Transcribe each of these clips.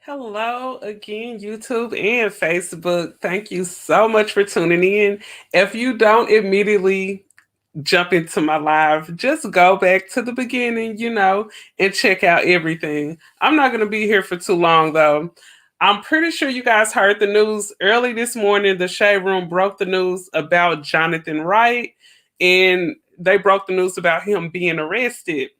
Hello again, YouTube and Facebook. Thank you so much for tuning in. If you don't immediately jump into my live, just go back to the beginning, and check out everything. I'm not going to be here for too long, though. I'm pretty sure you guys heard the news early this morning. The Shade Room broke the news about Jonathan Wright, and they broke the news about him being arrested.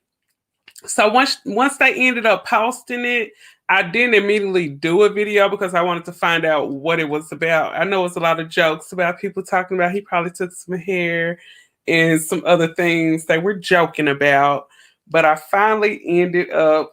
So once they ended up posting it, I didn't immediately do a video because I wanted to find out what it was about. I know it was a lot of jokes about people talking about he probably took some hair and some other things they were joking about. But I finally ended up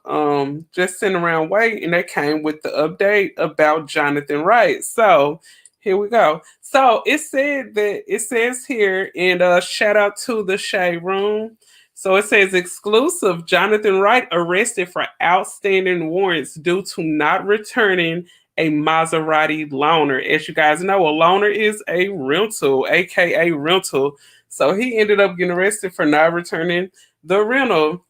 just sitting around waiting, and they came with the update about Jonathan Wright. So here we go. So it says here, and shout out to the Shade Room. So it says exclusive Jonathan Wright arrested for outstanding warrants due to not returning a Maserati loaner. As you guys know, a loaner is a rental, aka rental. So he ended up getting arrested for not returning the rental.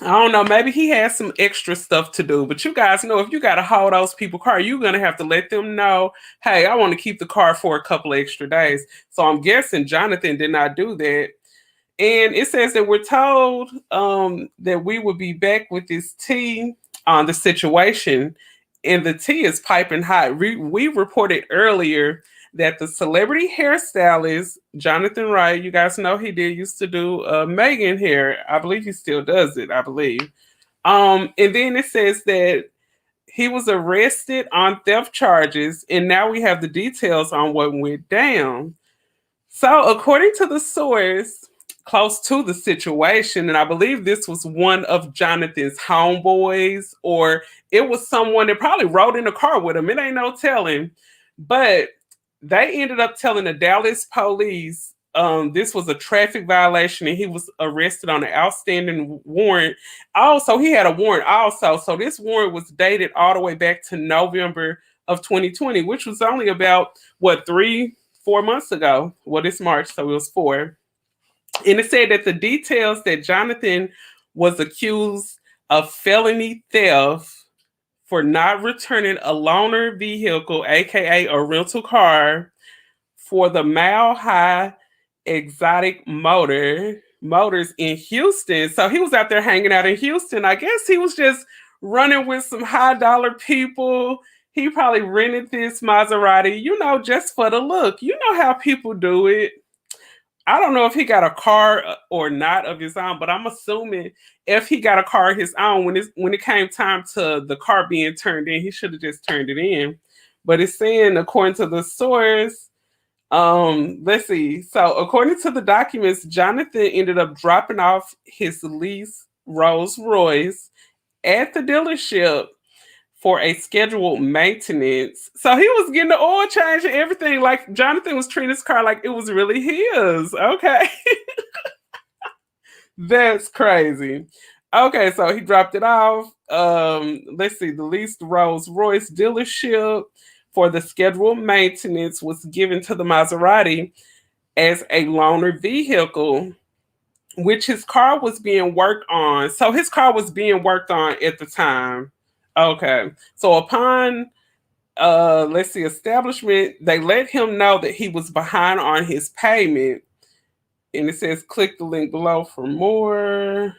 I don't know, maybe he has some extra stuff to do, but you guys know if you got to haul those people car, you're going to have to let them know, hey, I want to keep the car for a couple of extra days. So I'm guessing Jonathan did not do that. And it says that we're told that we will be back with this tea on the situation, and the tea is piping hot. We reported earlier that the celebrity hairstylist Jonathan Wright, you guys know he did used to do Megan hair. I believe he still does it. I believe. And then it says that he was arrested on theft charges, and now we have the details on what went down. So, according to the source close to the situation, and I believe this was one of Jonathan's homeboys, or it was someone that probably rode in the car with him. It ain't no telling. But they ended up telling the Dallas police this was a traffic violation and he was arrested on an outstanding warrant. Also, he had a warrant also. So this warrant was dated all the way back to November of 2020, which was only about, what, 4 months ago. Well, this March, so it was 4. And it said that the details that Jonathan was accused of felony theft for not returning a loaner vehicle, aka a rental car, for the Mile High Exotic Motors in Houston. So he was out there hanging out in Houston. I guess he was just running with some high dollar people. He probably rented this Maserati, just for the look. You know how people do it. I don't know if he got a car or not of his own, but I'm assuming if he got a car of his own, when it came time to the car being turned in, he should have just turned it in. But it's saying, according to the source, let's see. So according to the documents, Jonathan ended up dropping off his lease Rolls Royce at the dealership for a scheduled maintenance. So he was getting the oil change and everything. Like Jonathan was treating his car like it was really his. Okay. That's crazy. Okay, so he dropped it off. Let's see, the leased Rolls Royce dealership for the scheduled maintenance was given to the Maserati as a loaner vehicle, which his car was being worked on. So his car was being worked on at the time. Okay. So upon let's see, establishment, they let him know that he was behind on his payment. And it says click the link below for more.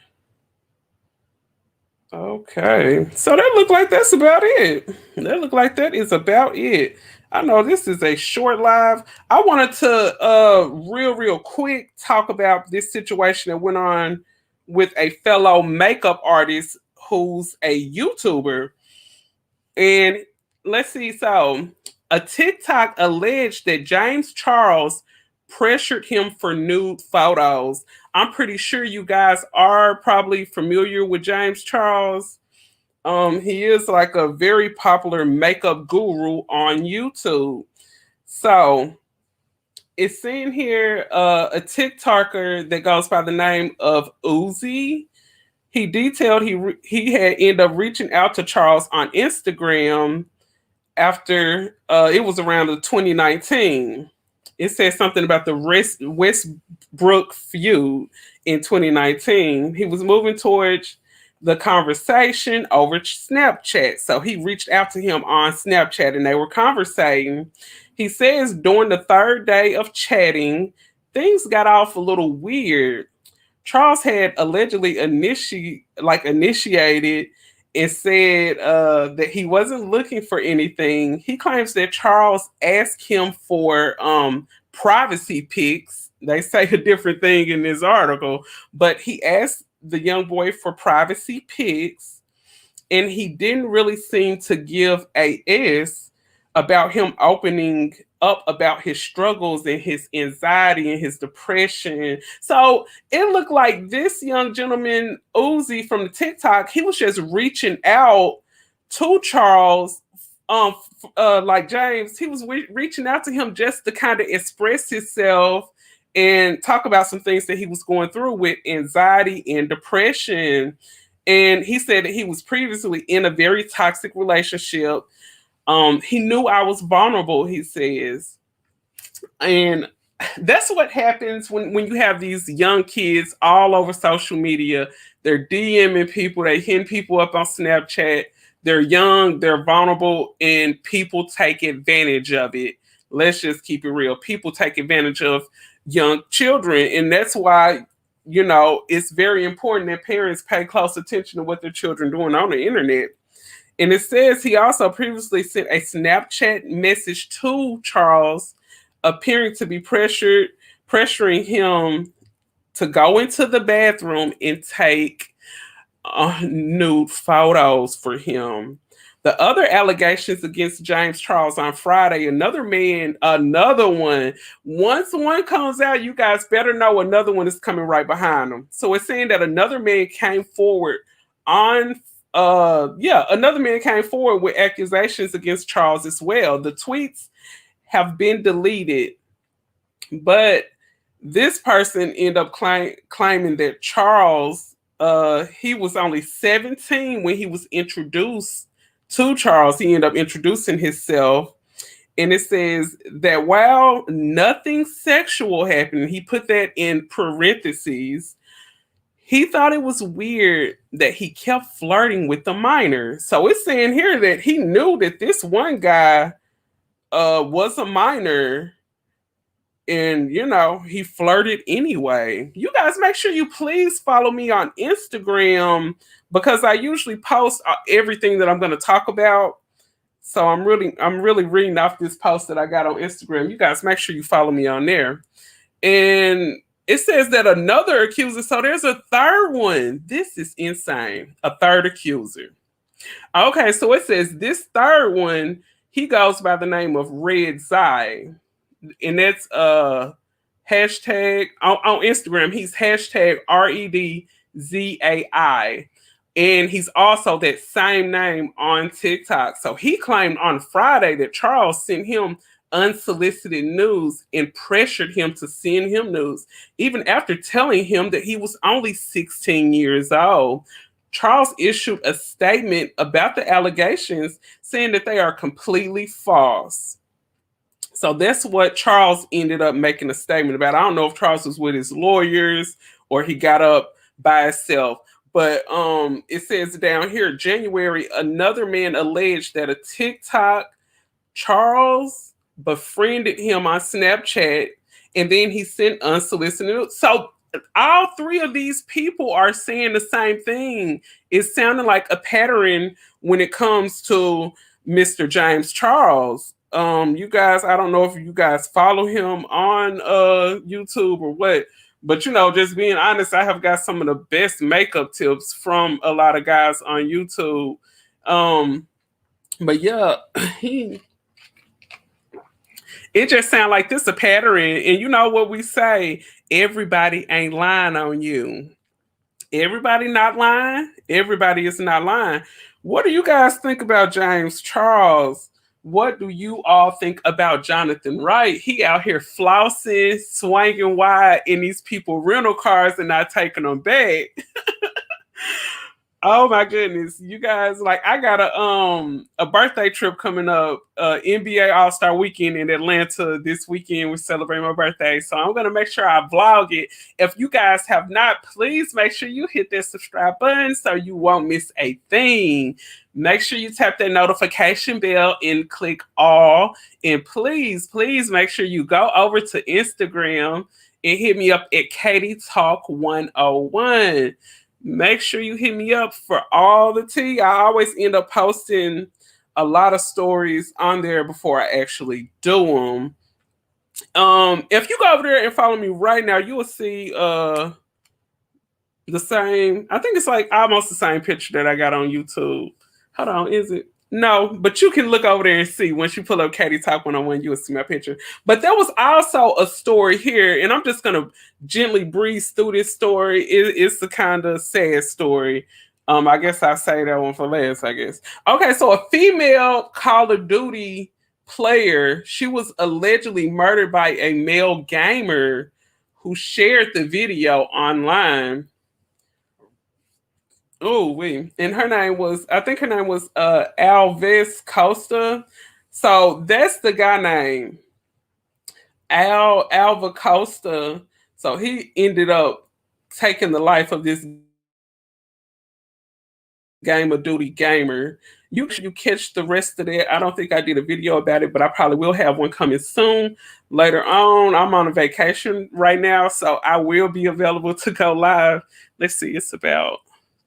Okay. So that look like that's about it. That look like that is about it. I know this is a short live. I wanted to real quick talk about this situation that went on with a fellow makeup artist who's a YouTuber. And let's see, so a TikTok alleged that James Charles pressured him for nude photos. I'm pretty sure you guys are probably familiar with James Charles. He is like a very popular makeup guru on YouTube. So it's saying here a TikToker that goes by the name of Uzi. He detailed he had ended up reaching out to Charles on Instagram after it was around the 2019. It says something about the Westbrook feud in 2019. He was moving towards the conversation over Snapchat. So he reached out to him on Snapchat and they were conversating. He says during the third day of chatting, things got off a little weird. Charles had allegedly initiated and said that he wasn't looking for anything. He claims that Charles asked him for privacy pics. They say a different thing in this article, but he asked the young boy for privacy pics, and he didn't really seem to give a s about him opening up about his struggles and his anxiety and his depression. So it looked like this young gentleman, Uzi from the TikTok, he was just reaching out to Charles. Like James, he was reaching out to him just to kind of express himself and talk about some things that he was going through with anxiety and depression. And he said that he was previously in a very toxic relationship. He knew I was vulnerable, he says. And that's what happens when you have these young kids all over social media. They're DMing people, they hitting people up on Snapchat. They're young, they're vulnerable, and people take advantage of it. Let's just keep it real. People take advantage of young children. And that's why, it's very important that parents pay close attention to what their children are doing on the internet. And it says he also previously sent a Snapchat message to Charles, appearing to be pressuring him to go into the bathroom and take nude photos for him. The other allegations against James Charles on Friday, another one. Once one comes out, you guys better know another one is coming right behind them. So it's saying that another man came forward with accusations against Charles as well. The tweets have been deleted, but this person ended up claiming that Charles, he was only 17 when he was introduced to Charles. He ended up introducing himself. And it says that while nothing sexual happened, he put that in parentheses, he thought it was weird that he kept flirting with the minor. So it's saying here that he knew that this one guy was a minor, and he flirted anyway. You guys make sure you please follow me on Instagram, because I usually post everything that I'm going to talk about. So I'm really reading off this post that I got on Instagram. You guys make sure you follow me on there. And it says that another accuser, so there's a third one. This is insane. A third accuser. Okay, so it says this third one, he goes by the name of Red Zai. And that's hashtag on Instagram. He's hashtag REDZAI. And he's also that same name on TikTok. So he claimed on Friday that Charles sent him unsolicited news and pressured him to send him news, even after telling him that he was only 16 years old. Charles issued a statement about the allegations, saying that they are completely false. So that's what Charles ended up making a statement about. I don't know if Charles was with his lawyers or he got up by himself. But it says down here, January, another man alleged that a TikTok Charles befriended him on Snapchat, and then he sent unsolicited. So all three of these people are saying the same thing. It's sounding like a pattern when it comes to Mr. James Charles. You guys, I don't know if you guys follow him on YouTube or what, but just being honest, I have got some of the best makeup tips from a lot of guys on YouTube. But yeah, it just sounds like this a pattern. And you know what we say, everybody ain't lying on you. Everybody not lying. Everybody is not lying. What do you guys think about James Charles? What do you all think about Jonathan Wright? He out here flossing, swinging wide in these people rental cars and not taking them back. Oh my goodness, you guys! Like, I got a birthday trip coming up, NBA All Star Weekend in Atlanta this weekend. We celebrate my birthday, so I'm gonna make sure I vlog it. If you guys have not, please make sure you hit that subscribe button so you won't miss a thing. Make sure you tap that notification bell and click all. And please, please make sure you go over to Instagram and hit me up at Katie Talk 101. Make sure you hit me up for all the tea. I always end up posting a lot of stories on there before I actually do them. If you go over there and follow me right now, you will see the same. I think it's like almost the same picture that I got on YouTube. Hold on, is it? No, but you can look over there and see. Once you pull up Katie Talk 101, you will see my picture. But there was also a story here, and I'm just gonna gently breeze through this story. It's a kind of sad story. I guess I'll say that one for last, I guess. Okay, so a female Call of Duty player, she was allegedly murdered by a male gamer who shared the video online. Oh, wait. And her name was, I think her name was Alves Costa. So that's the guy named Alva Costa. So he ended up taking the life of this Game of Duty gamer. You catch the rest of that. I don't think I did a video about it, but I probably will have one coming soon. Later on, I'm on a vacation right now, so I will be available to go live. Let's see, it's about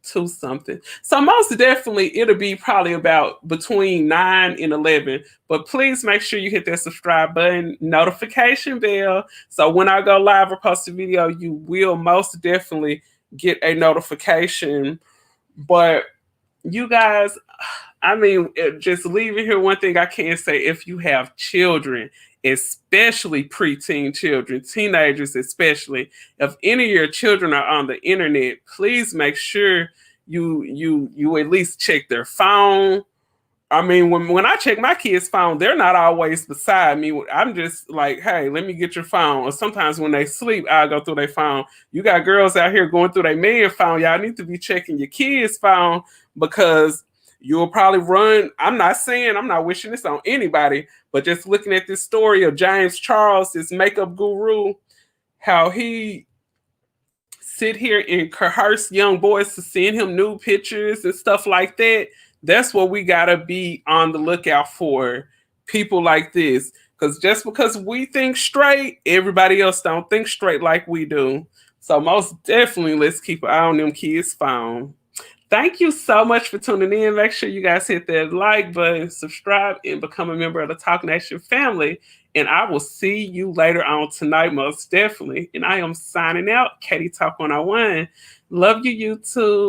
two something. So most definitely it'll be probably about between 9 and 11. But please make sure you hit that subscribe button, notification bell. So when I go live or post a video, you will most definitely get a notification. But you guys, I mean, just leaving here, one thing I can say: if you have children, especially preteen children, teenagers especially, if any of your children are on the internet, please make sure you at least check their phone. I mean, when I check my kids' phone, they're not always beside me. I'm just like, hey, let me get your phone. Or sometimes when they sleep, I'll go through their phone. You got girls out here going through their man phone. Y'all need to be checking your kids' phone because you'll probably run. I'm not wishing this on anybody, but just looking at this story of James Charles, this makeup guru, how he sit here and coerce young boys to send him nude pictures and stuff like that. That's what we gotta be on the lookout for. People like this. Because just because we think straight, everybody else don't think straight like we do. So most definitely let's keep an eye on them kids' phone. Thank you so much for tuning in. Make sure you guys hit that like button, subscribe, and become a member of the Talk Nation family. And I will see you later on tonight, most definitely. And I am signing out. Katie Talk 101. Love you, YouTube.